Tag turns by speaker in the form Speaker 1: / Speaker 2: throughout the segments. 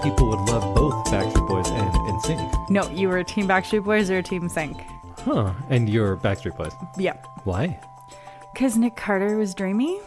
Speaker 1: people would love both Backstreet Boys and NSYNC.
Speaker 2: No, you were Team Backstreet Boys or Team Sync?
Speaker 1: Huh. And you're Backstreet Boys?
Speaker 2: Yeah.
Speaker 1: Why?
Speaker 2: Because Nick Carter was dreamy.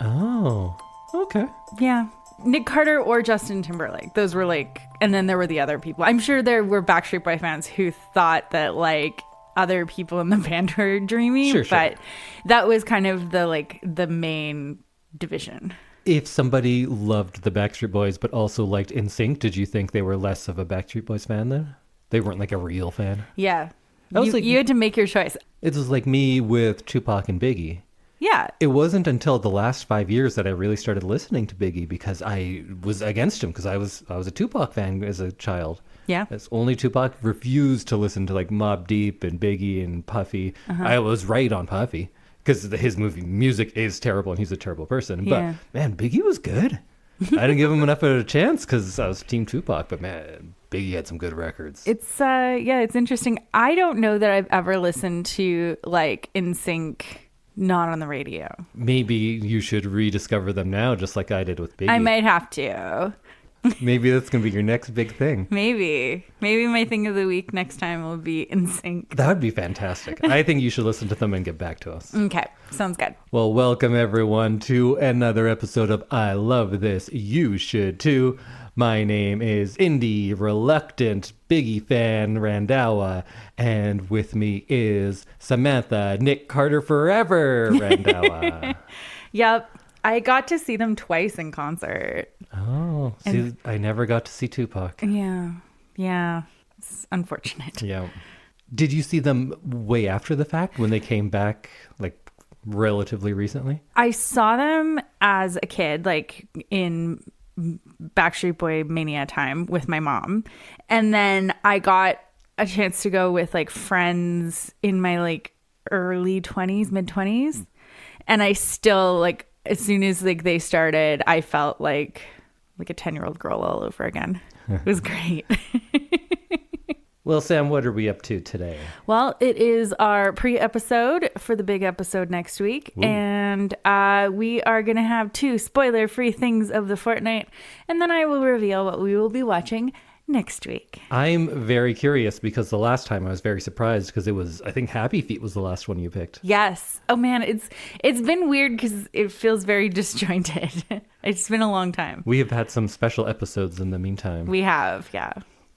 Speaker 1: Oh, okay.
Speaker 2: Yeah. Nick Carter or Justin Timberlake. Those were like, and then there were the other people. I'm sure there were Backstreet Boy fans who thought that like other people in the band were dreamy,
Speaker 1: sure.
Speaker 2: But that was kind of the main division.
Speaker 1: If somebody loved the Backstreet Boys but also liked NSYNC, did you think they were less of a Backstreet Boys fan then? They weren't like a real fan?
Speaker 2: Yeah.
Speaker 1: You
Speaker 2: had to make your choice.
Speaker 1: It was like me with Tupac and Biggie.
Speaker 2: Yeah.
Speaker 1: It wasn't until the last 5 years that I really started listening to Biggie because I was against him because I was a Tupac fan as a child.
Speaker 2: Yeah.
Speaker 1: As only Tupac refused to listen to like Mobb Deep and Biggie and Puffy. I was right on Puffy because his music is terrible and he's a terrible person.
Speaker 2: Yeah.
Speaker 1: But man, Biggie was good. I didn't give him enough of a chance because I was Team Tupac, but man, Biggie had some good records.
Speaker 2: It's it's interesting. I don't know that I've ever listened to like NSYNC not on the radio.
Speaker 1: Maybe you should rediscover them now, just like I did with Biggie.
Speaker 2: I might have to.
Speaker 1: Maybe that's going to be your next big thing.
Speaker 2: Maybe my thing of the week next time will be NSYNC.
Speaker 1: That would be fantastic. I think you should listen to them and get back to us.
Speaker 2: Okay, sounds good.
Speaker 1: Well, welcome everyone to another episode of I Love This, You Should Too. My name is Indy, reluctant Biggie fan Randhawa, and with me is Samantha, Nick Carter Forever Randhawa.
Speaker 2: Yep, I got to see them twice in concert.
Speaker 1: Oh, see, I never got to see Tupac.
Speaker 2: Yeah, it's unfortunate.
Speaker 1: Yeah. Did you see them way after the fact when they came back, like relatively recently?
Speaker 2: I saw them as a kid, like in Backstreet Boy mania time with my mom, and then I got a chance to go with like friends in my like early 20s, mid 20s, and I still like as soon as like they started I felt like a 10-year-old girl all over again. It was great.
Speaker 1: Well, Sam, what are we up to today?
Speaker 2: Well, it is our pre-episode for the big episode next week. Ooh. And we are going to have 2 spoiler-free things of the fortnight. And then I will reveal what we will be watching next week.
Speaker 1: I'm very curious because the last time I was very surprised because it was, I think Happy Feet was the last one you picked.
Speaker 2: Yes. Oh, man, it's been weird because it feels very disjointed. It's been a long time.
Speaker 1: We have had some special episodes in the meantime.
Speaker 2: We have, yeah.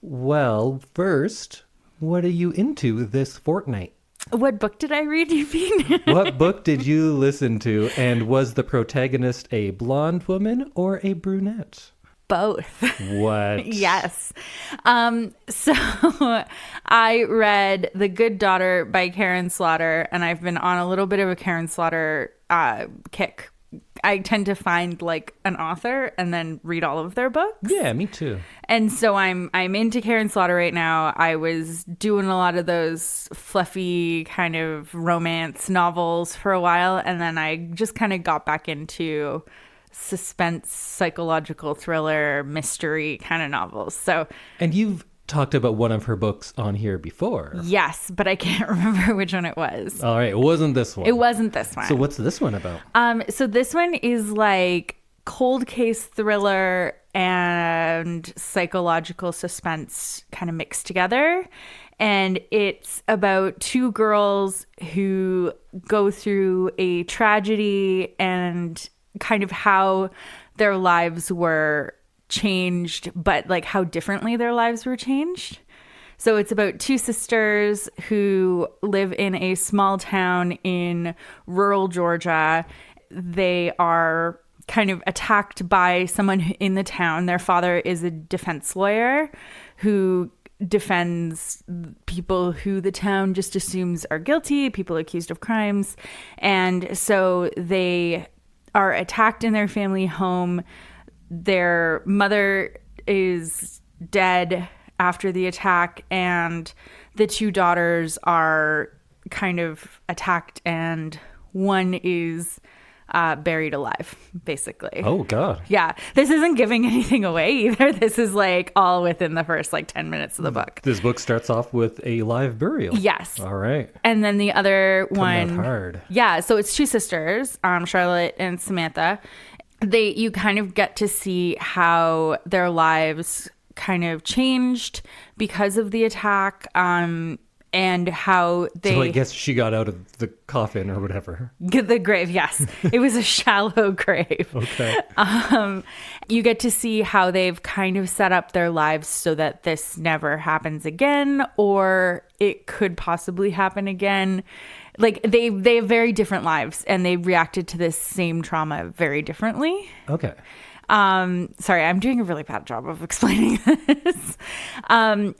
Speaker 1: Well, first, what are you into this fortnight?
Speaker 2: What book did I read, you mean?
Speaker 1: What book did you listen to? And was the protagonist a blonde woman or a brunette?
Speaker 2: Both.
Speaker 1: What?
Speaker 2: Yes. So I read The Good Daughter by Karin Slaughter, and I've been on a little bit of a Karin Slaughter kick. I tend to find like an author and then read all of their books.
Speaker 1: Yeah, me too.
Speaker 2: And so I'm into Karin Slaughter right now. I was doing a lot of those fluffy kind of romance novels for a while, and then I just kind of got back into suspense, psychological thriller, mystery kind of novels.
Speaker 1: And you've talked about one of her books on here before.
Speaker 2: Yes, but I can't remember which one it was.
Speaker 1: All right, it wasn't this one.
Speaker 2: It wasn't this one.
Speaker 1: So what's this one about?
Speaker 2: So this one is like cold case thriller and psychological suspense kind of mixed together. And it's about 2 girls who go through a tragedy and kind of how their lives were changed, but like how differently their lives were changed. So it's about 2 sisters who live in a small town in rural Georgia. They are kind of attacked by someone in the town. Their father is a defense lawyer who defends people who the town just assumes are guilty, people accused of crimes. And so they are attacked in their family home. Their mother is dead after the attack, and the 2 daughters are kind of attacked, and one is buried alive, basically.
Speaker 1: Oh, God.
Speaker 2: Yeah. This isn't giving anything away either. This is like all within the first like 10 minutes of the book.
Speaker 1: This book starts off with a live burial.
Speaker 2: Yes.
Speaker 1: All right.
Speaker 2: And then the other one.
Speaker 1: Coming out hard.
Speaker 2: Yeah. So it's 2 sisters, Charlotte and Samantha. You kind of get to see how their lives kind of changed because of the attack, and how they...
Speaker 1: So I guess she got out of the coffin or whatever.
Speaker 2: The grave, yes. It was a shallow grave.
Speaker 1: Okay.
Speaker 2: You get to see how they've kind of set up their lives so that this never happens again, or it could possibly happen again. Like, they have very different lives, and they reacted to this same trauma very differently.
Speaker 1: Okay.
Speaker 2: Sorry, I'm doing a really bad job of explaining this.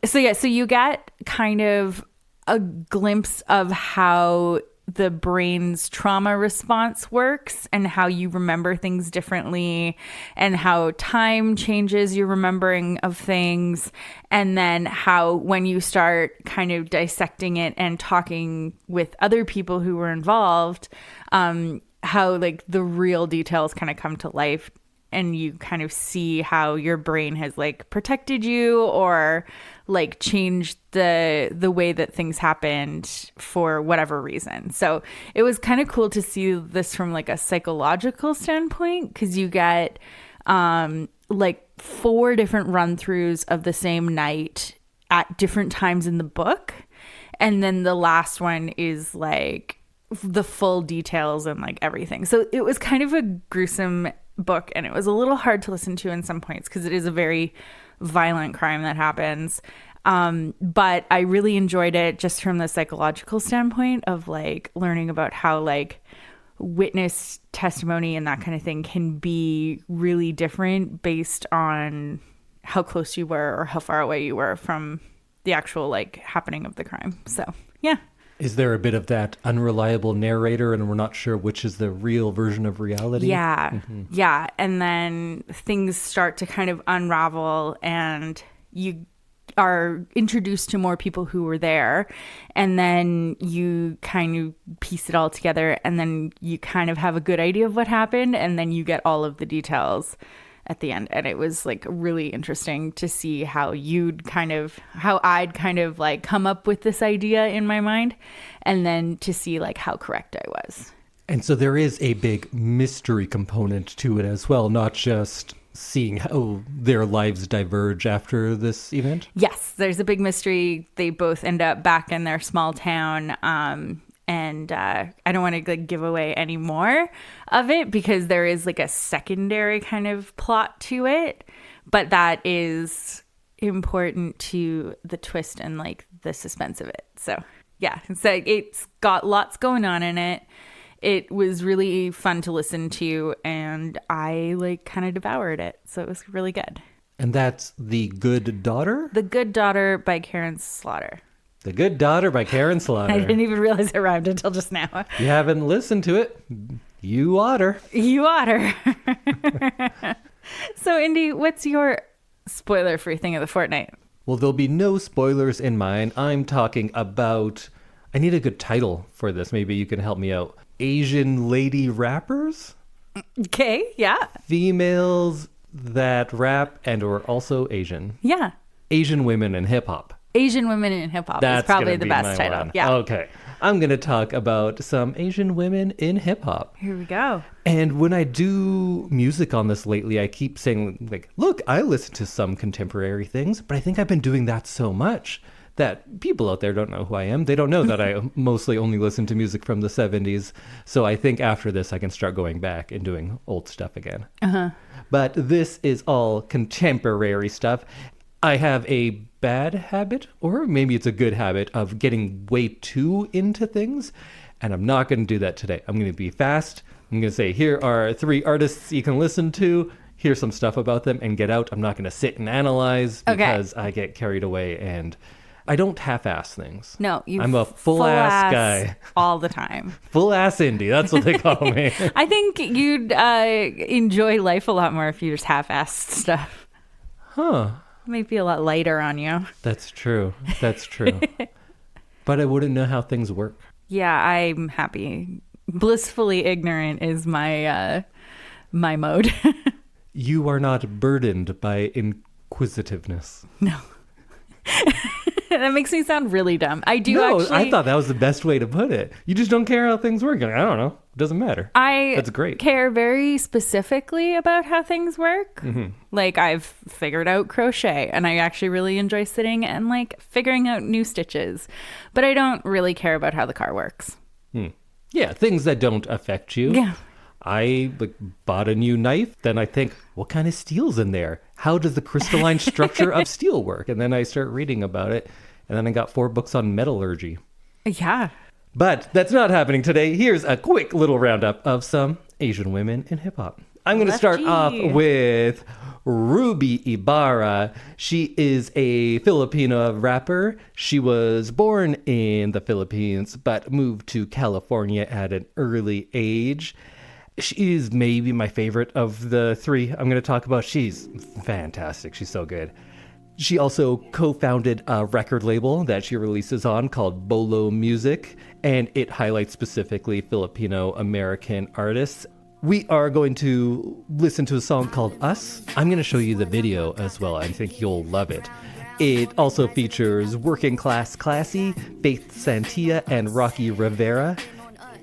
Speaker 2: So you get kind of a glimpse of how the brain's trauma response works and how you remember things differently and how time changes your remembering of things. And then how when you start kind of dissecting it and talking with other people who were involved, how like the real details kind of come to life. And you kind of see how your brain has like protected you or like changed the way that things happened for whatever reason. So it was kind of cool to see this from like a psychological standpoint, because you get like 4 different run-throughs of the same night at different times in the book. And then the last one is like the full details and like everything. So it was kind of a gruesome book, and it was a little hard to listen to in some points because it is a very violent crime that happens. But I really enjoyed it just from the psychological standpoint of like learning about how like witness testimony and that kind of thing can be really different based on how close you were or how far away you were from the actual like happening of the crime. So yeah.
Speaker 1: Is there a bit of that unreliable narrator and we're not sure which is the real version of reality?
Speaker 2: Yeah.
Speaker 1: Mm-hmm.
Speaker 2: Yeah. And then things start to kind of unravel and you are introduced to more people who were there. And then you kind of piece it all together and then you kind of have a good idea of what happened. And then you get all of the details at the end. And it was like really interesting to see how I'd kind of like come up with this idea in my mind, and then to see like how correct I was.
Speaker 1: And so there is a big mystery component to it as well, not just seeing how their lives diverge after this event.
Speaker 2: Yes, there's a big mystery. They both end up back in their small town. And I don't want to like give away any more of it because there is like a secondary kind of plot to it, but that is important to the twist and like the suspense of it. So yeah, so it's got lots going on in it. It was really fun to listen to, and I like kind of devoured it. So it was really good.
Speaker 1: And that's The Good Daughter?
Speaker 2: The Good Daughter by Karin Slaughter.
Speaker 1: The Good Daughter by Karin Slaughter.
Speaker 2: I didn't even realize it rhymed until just now.
Speaker 1: You haven't listened to it? You oughter.
Speaker 2: You oughter. So, Indy, what's your spoiler-free thing of the fortnight?
Speaker 1: Well, there'll be no spoilers in mine. I'm talking about... I need a good title for this. Maybe you can help me out. Asian lady rappers?
Speaker 2: Okay, yeah.
Speaker 1: Females that rap and or also Asian.
Speaker 2: Yeah.
Speaker 1: Asian women in hip-hop.
Speaker 2: Asian women in hip-hop is probably the best title.
Speaker 1: One.
Speaker 2: Yeah.
Speaker 1: Okay. I'm going to talk about some Asian women in hip-hop.
Speaker 2: Here we go.
Speaker 1: And when I do music on this lately, I keep saying, like, look, I listen to some contemporary things, but I think I've been doing that so much that people out there don't know who I am. They don't know that I mostly only listen to music from the 70s. So I think after this, I can start going back and doing old stuff again. Uh-huh. But this is all contemporary stuff. I have a bad habit, or maybe it's a good habit, of getting way too into things. And I'm not going to do that today. I'm going to be fast. I'm going to say, here are 3 artists you can listen to. Here's some stuff about them, and get out. I'm not going to sit and analyze because I get carried away, and I don't half-ass things.
Speaker 2: No,
Speaker 1: I'm a full-ass guy.
Speaker 2: All the time.
Speaker 1: Full-ass Indy. That's what they call me.
Speaker 2: I think you'd enjoy life a lot more if you just half-assed stuff.
Speaker 1: Huh.
Speaker 2: Might be a lot lighter on you.
Speaker 1: That's true. That's true. But I wouldn't know how things work.
Speaker 2: Yeah, I'm happy. Blissfully ignorant is my my mode.
Speaker 1: You are not burdened by inquisitiveness.
Speaker 2: No. That makes me sound really dumb. I do
Speaker 1: No,
Speaker 2: actually.
Speaker 1: I thought that was the best way to put it. You just don't care how things work. Like, I don't know. It doesn't matter. That's great.
Speaker 2: Care very specifically about how things work. Like, I've figured out crochet, and I actually really enjoy sitting and like figuring out new stitches. But I don't really care about how the car works.
Speaker 1: Yeah, things that don't affect you.
Speaker 2: Yeah.
Speaker 1: I bought a new knife. Then I think, what kind of steel's in there? How does the crystalline structure of steel work? And then I start reading about it. And then I got 4 books on metallurgy.
Speaker 2: Yeah.
Speaker 1: But that's not happening today. Here's a quick little roundup of some Asian women in hip hop. I'm going to start off with Ruby Ibarra. She is a Filipino rapper. She was born in the Philippines, but moved to California at an early age. She is maybe my favorite of the 3 I'm going to talk about. She's fantastic. She's so good. She also co-founded a record label that she releases on called Bolo Music, and it highlights specifically Filipino-American artists. We are going to listen to a song called Us. I'm going to show you the video as well. I think you'll love it. It also features Working Class Classy, Faith Santia, and Rocky Rivera.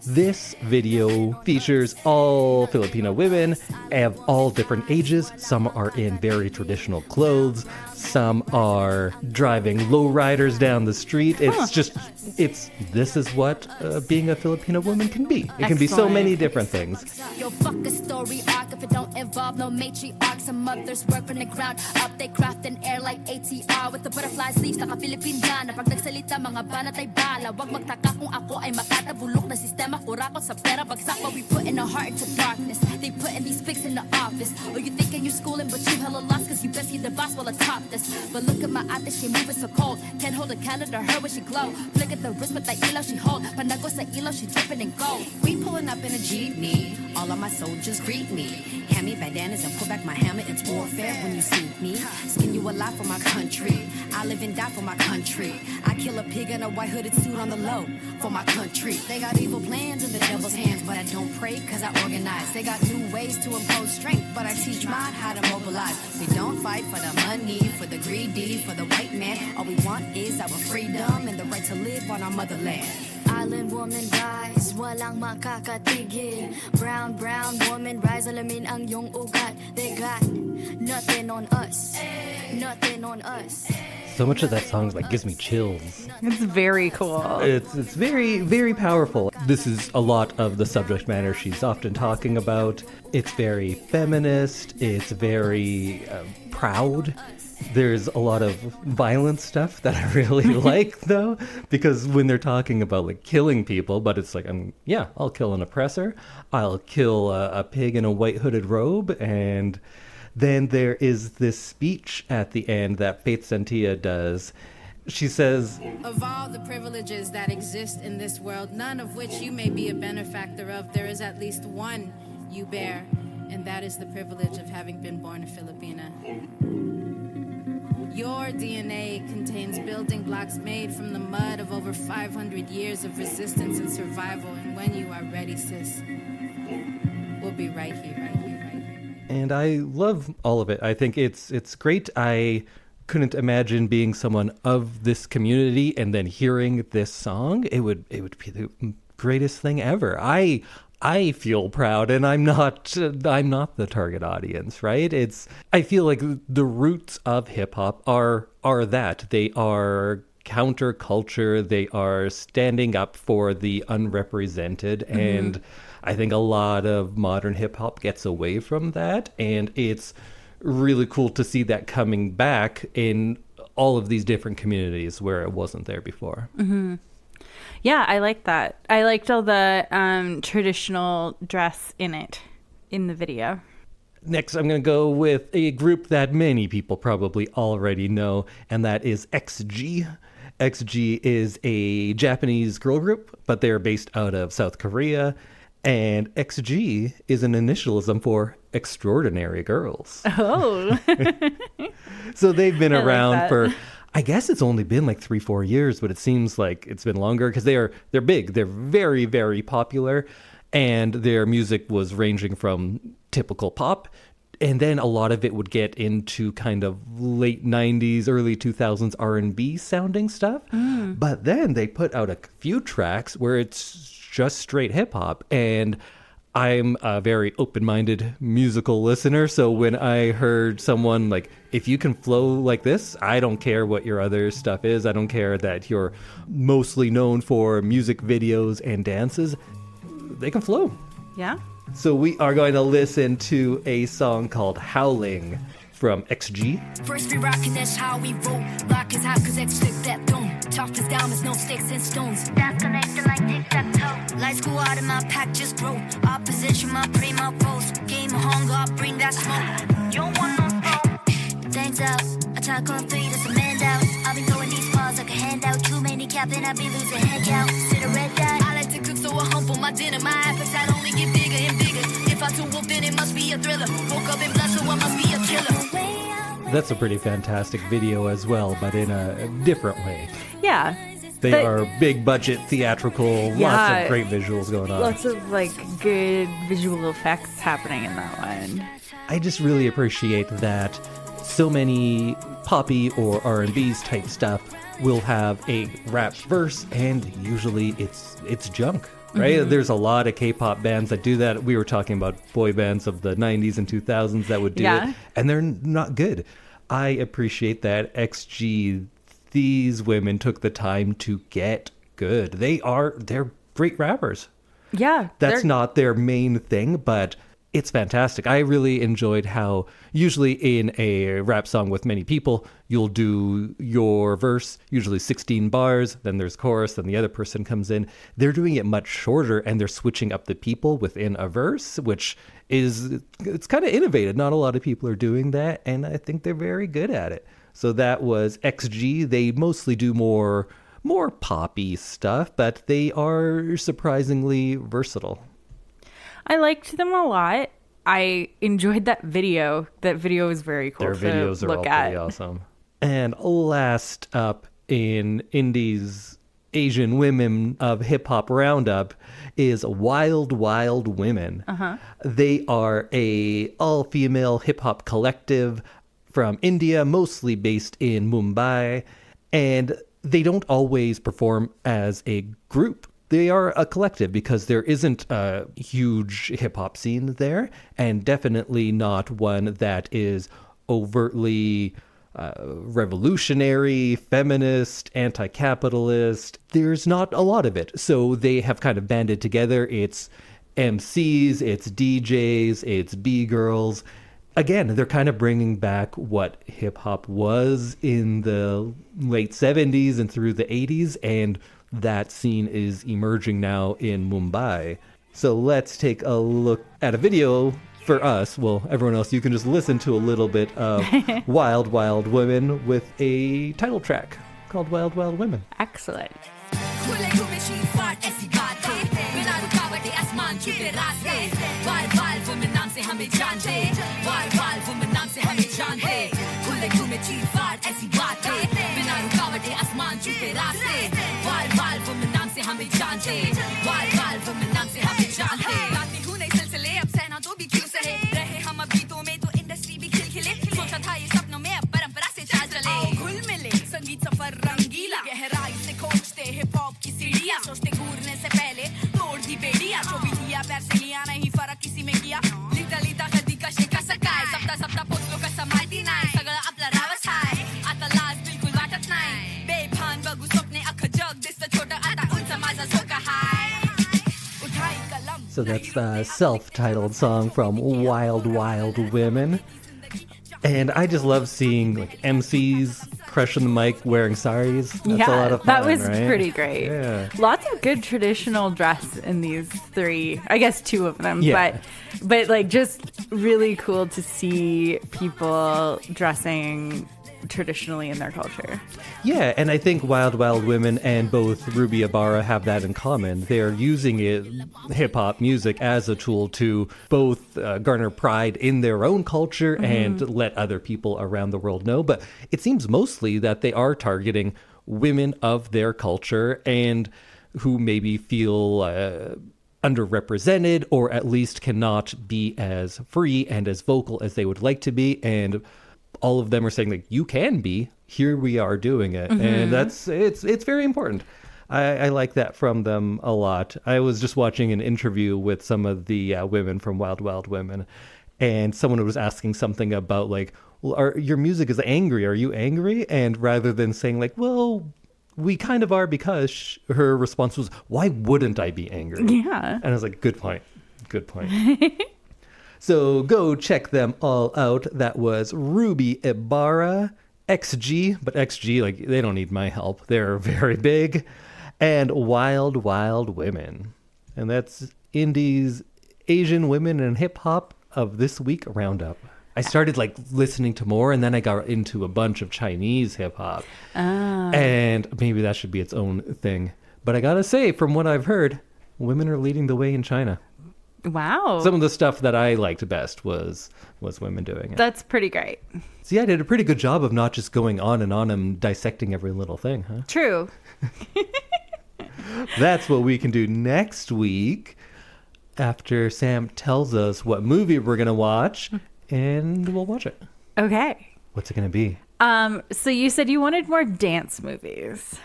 Speaker 1: This video features all Filipino women of all different ages. Some are in very traditional clothes. Some are driving lowriders down the street. This is what being a Filipino woman can be. It can be so many different things.
Speaker 3: Yo, fuck a story arc if it don't involve no matriarch. Some mothers work from the ground up, they craft an air like ATR with the butterfly sleeves, naka-Filipina. Pag nagsalita, mga banat ay bala. Wag magtaka kung ako ay makatabulok na sistema. Kurakot sa pera, bagsak, but we put in our heart into darkness. They putting these pics in the office. Or you thinking you're schooling, but you hella lost, cause you best see the boss while I top this. But look at my ate, she moving so cold. Can't hold a candle to her when she glow. Flick at the wrist with that ilaw she hold. Panago sa ilaw, she dripping in gold.
Speaker 4: We pulling up in a jeepney. All of my soldiers greet me. Hand me bandanas and pull back my hammer. It's warfare when you see me. Skin you alive for my country. I live and die for my country. I kill a pig in a white hooded suit on the low for my country. They got evil plans in the devil's hands, but I don't pray cause I organize. They got new ways to impose strength, but I teach mine how to mobilize. We don't fight for the money, for the greedy, for the white man. All we want is our freedom and the right to live on our motherland.
Speaker 3: Island woman rise, walang makakatigil. Brown woman rise, alamin ang iyong ugat. They got nothing on us, nothing on us.
Speaker 1: So much of that song gives me chills.
Speaker 2: It's very cool.
Speaker 1: It's very, very powerful. This is a lot of the subject matter she's often talking about. It's very feminist. It's very proud. There's a lot of violent stuff that I really like, though, because when they're talking about killing people, but it's I'll kill an oppressor. I'll kill a pig in a white hooded robe. And then there is this speech at the end that Faith Santia does. She says,
Speaker 5: "Of all the privileges that exist in this world, none of which you may be a benefactor of, there is at least one you bear, and that is the privilege of having been born a Filipina. Your DNA contains building blocks made from the mud of over 500 years of resistance and survival, and when you are ready, sis, we'll be right here, right here, right here."
Speaker 1: And I love all of it. I think it's great. I couldn't imagine being someone of this community and then hearing this song. It would be the greatest thing ever. I feel proud, and I'm not the target audience, right? I feel like the roots of hip hop are that they are counterculture. They are standing up for the unrepresented, and I think a lot of modern hip hop gets away from that, and it's really cool to see that coming back in all of these different communities where it wasn't there before.
Speaker 2: Mm-hmm. Yeah, I like that. I liked all the traditional dress in the video.
Speaker 1: Next, I'm going to go with a group that many people probably already know, and that is XG. XG is a Japanese girl group, but they're based out of South Korea. And XG is an initialism for Extraordinary Girls.
Speaker 2: Oh.
Speaker 1: So they've been around
Speaker 2: like
Speaker 1: for, I guess it's only been 3-4 years, but it seems like it's been longer because they're big. They're very, very popular. And their music was ranging from typical pop And then a lot of it would get into kind of late 90s, early 2000s R&B sounding stuff. But then they put out a few tracks where it's just straight hip hop. And I'm a very open-minded musical listener. So when I heard someone like, if you can flow like this, I don't care what your other stuff is. I don't care that you're mostly known for music videos and dances. They can flow.
Speaker 2: Yeah.
Speaker 1: So we are going to listen to a song called Howling from XG.
Speaker 3: First we rockin', that's how we roll. Rock is hot cause X flip that dome. Talk is down, there's no sticks and stones. That's connected like tic-tac-toe. Lights go out and my pack just grow. Opposition, my prey, my foes. Game of hunger, I'll bring that smoke. You don't want no smoke. Thanks out, attack on 3, that's a man out. I've been throwing these bars like a handout. Too many capping, I've been losing head count. Sit a red dot. I like to cook so I humble my dinner. My appetite only get bigger and bigger. If I too wolf, then it must be a thriller. Woke up in blood, so I must be a killer.
Speaker 1: That's a pretty fantastic video as well, but in a different way.
Speaker 2: Yeah.
Speaker 1: They are big budget, theatrical, lots of great visuals going on.
Speaker 2: Lots of like good visual effects happening in that one.
Speaker 1: I just really appreciate that so many poppy or R&B's type stuff will have a rap verse, and usually it's junk. Right? There's a lot of K-pop bands that do that. We were talking about boy bands of the 90s and 2000s that would do it, and they're not good. I appreciate that XG, these women took the time to get good. They're great rappers.
Speaker 2: Yeah.
Speaker 1: That's not their main thing, but it's fantastic. I really enjoyed how usually in a rap song with many people, you'll do your verse, usually 16 bars, then there's chorus, then the other person comes in. They're doing it much shorter, and they're switching up the people within a verse, which it's kind of innovative. Not a lot of people are doing that, and I think they're very good at it. So that was XG. They mostly do more poppy stuff, but they are surprisingly versatile.
Speaker 2: I liked them a lot. I enjoyed that video. That video was very cool.
Speaker 1: Their videos are all pretty awesome. And last up in Indy's Asian Women of Hip Hop Roundup is Wild Wild Women. They are a all-female hip hop collective from India, mostly based in Mumbai, and they don't always perform as a group. They are a collective because there isn't a huge hip-hop scene there, and definitely not one that is overtly revolutionary, feminist, anti-capitalist. There's not a lot of it. So they have kind of banded together. It's MCs, it's DJs, it's B-girls. Again, they're kind of bringing back what hip-hop was in the late 70s and through the 80s, and that scene is emerging now in Mumbai. So let's take a look at a video for us. Well, everyone else, you can just listen to a little bit of Wild Wild Women with a title track called Wild Wild Women.
Speaker 2: Excellent.
Speaker 1: So that's the self-titled song from Wild Wild Women. And I just love seeing like MCs crushing the mic wearing saris. That's a lot of fun,
Speaker 2: that was
Speaker 1: right?
Speaker 2: pretty great.
Speaker 1: Yeah.
Speaker 2: Lots of good traditional dress in these three. I guess two of them,
Speaker 1: Yeah.
Speaker 2: but like just really cool to see people dressing traditionally in their culture.
Speaker 1: Yeah, and I think Wild Wild Women and both Ruby Ibarra have that in common. They're using hip-hop music as a tool to both garner pride in their own culture and let other people around the world know. But it seems mostly that they are targeting women of their culture and who maybe feel underrepresented, or at least cannot be as free and as vocal as they would like to be. And all of them are saying, like, you can be. Here we are doing it. And it's very important. I like that from them a lot. I was just watching an interview with some of the women from Wild Wild Women, and someone was asking something about, like, well, your music is angry. Are you angry? And rather than saying, like, well, we kind of are, because her response was, why wouldn't I be angry?
Speaker 2: Yeah.
Speaker 1: And I was like, good point. Good point. So go check them all out. That was Ruby Ibarra, XG, but XG, like, they don't need my help. They're very big. And Wild Wild Women. And that's Indy's Asian Women in Hip Hop of this week roundup. I started, like, listening to more, and then I got into a bunch of Chinese hip hop. And maybe that should be its own thing. But I gotta say, from what I've heard, women are leading the way in China.
Speaker 2: Wow.
Speaker 1: Some of the stuff that I liked best was women doing it.
Speaker 2: That's pretty great.
Speaker 1: See, I did a pretty good job of not just going on and dissecting every little thing, huh?
Speaker 2: True.
Speaker 1: That's what we can do next week after Sam tells us what movie we're going to watch, and we'll watch it.
Speaker 2: Okay.
Speaker 1: What's it going to be?
Speaker 2: So you said you wanted more dance movies.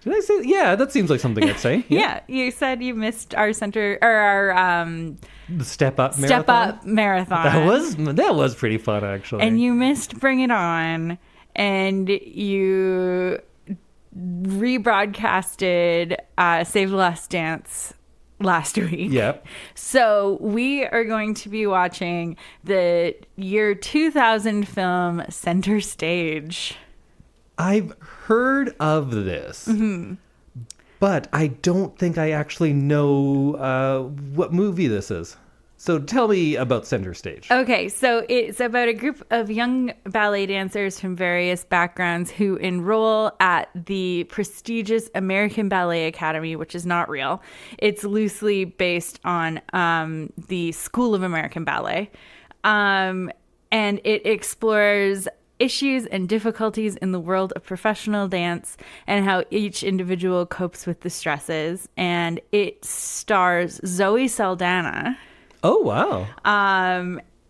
Speaker 1: Did I say? Yeah, that seems like something I'd say.
Speaker 2: Yeah. You said you missed our
Speaker 1: The Step Up Marathon.
Speaker 2: Step Up Marathon.
Speaker 1: That was pretty fun, actually.
Speaker 2: And you missed Bring It On, and you rebroadcasted Save the Last Dance last week.
Speaker 1: Yep.
Speaker 2: So we are going to be watching the year 2000 film Center Stage.
Speaker 1: I've heard of this, but I don't think I actually know what movie this is. So tell me about Center Stage.
Speaker 2: Okay, so it's about a group of young ballet dancers from various backgrounds who enroll at the prestigious American Ballet Academy, which is not real. It's loosely based on the School of American Ballet. And it explores issues and difficulties in the world of professional dance and how each individual copes with the stresses. And it stars Zoe Saldaña.
Speaker 1: Oh, wow.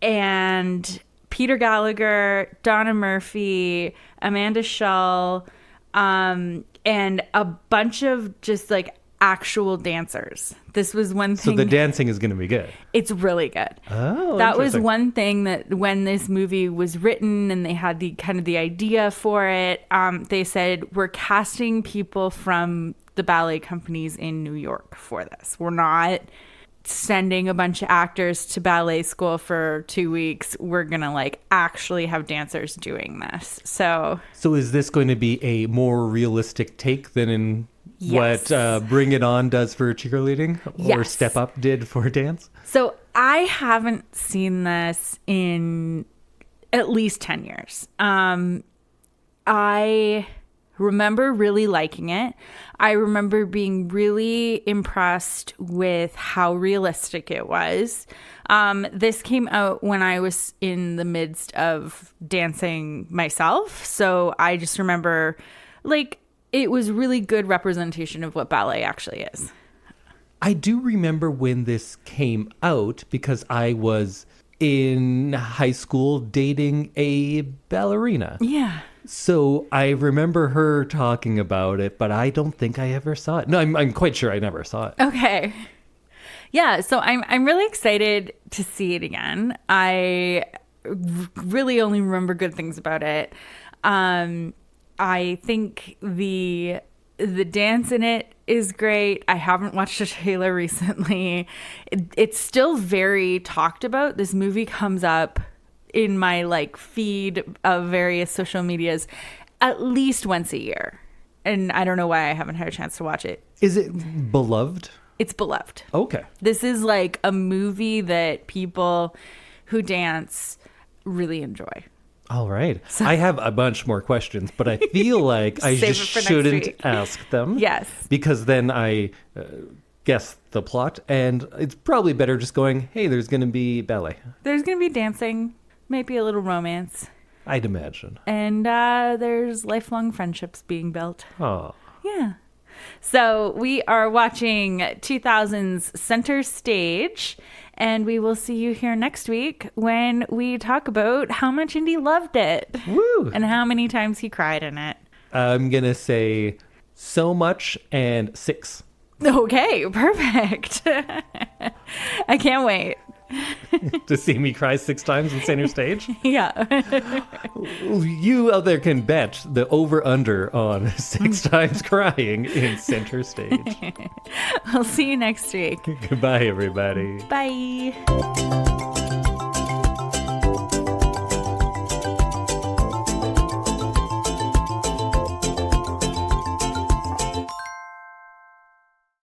Speaker 2: And Peter Gallagher, Donna Murphy, Amanda Schull, and a bunch of just, like, actual dancers. This was one thing.
Speaker 1: So the dancing is going to be good.
Speaker 2: It's really good.
Speaker 1: Oh,
Speaker 2: that was one thing that when this movie was written and they had the kind of the idea for it, they said, we're casting people from the ballet companies in New York for this. We're not sending a bunch of actors to ballet school for 2 weeks. We're gonna, like, actually have dancers doing this. So
Speaker 1: is this going to be a more realistic take than in
Speaker 2: Yes.
Speaker 1: what Bring It On does for cheerleading, or
Speaker 2: Yes.
Speaker 1: Step Up did for dance?
Speaker 2: So I haven't seen this in at least 10 years. I remember really liking it. I remember being really impressed with how realistic it was. This came out when I was in the midst of dancing myself. So I just remember, like, it was really good representation of what ballet actually is.
Speaker 1: I do remember when this came out because I was in high school dating a ballerina.
Speaker 2: Yeah.
Speaker 1: So I remember her talking about it, but I don't think I ever saw it. No, I'm quite sure I never saw it.
Speaker 2: Okay. Yeah, so I'm really excited to see it again. I really only remember good things about it. I think the dance in it is great. I haven't watched a trailer recently. It's still very talked about. This movie comes up in my, like, feed of various social medias at least once a year. And I don't know why I haven't had a chance to watch it.
Speaker 1: Is it beloved?
Speaker 2: It's beloved.
Speaker 1: Okay.
Speaker 2: This is like a movie that people who dance really enjoy.
Speaker 1: All right. I have a bunch more questions, but I feel like I
Speaker 2: Save
Speaker 1: just
Speaker 2: it for next
Speaker 1: shouldn't
Speaker 2: week.
Speaker 1: ask them.
Speaker 2: Yes.
Speaker 1: Because then I guess the plot, and it's probably better just going, hey, there's going to be ballet.
Speaker 2: There's going to be dancing, maybe a little romance.
Speaker 1: I'd imagine.
Speaker 2: And there's lifelong friendships being built.
Speaker 1: Oh.
Speaker 2: Yeah. So we are watching 2000's Center Stage, and we will see you here next week when we talk about how much Indy loved it.
Speaker 1: Woo!
Speaker 2: And how many times he cried in it.
Speaker 1: I'm going to say so much and 6.
Speaker 2: Okay, perfect. I can't wait.
Speaker 1: To see me cry 6 times in Center Stage?
Speaker 2: Yeah.
Speaker 1: You out there can bet the over-under on 6 times crying in Center Stage.
Speaker 2: I'll see you next week.
Speaker 1: Goodbye, everybody.
Speaker 2: Bye.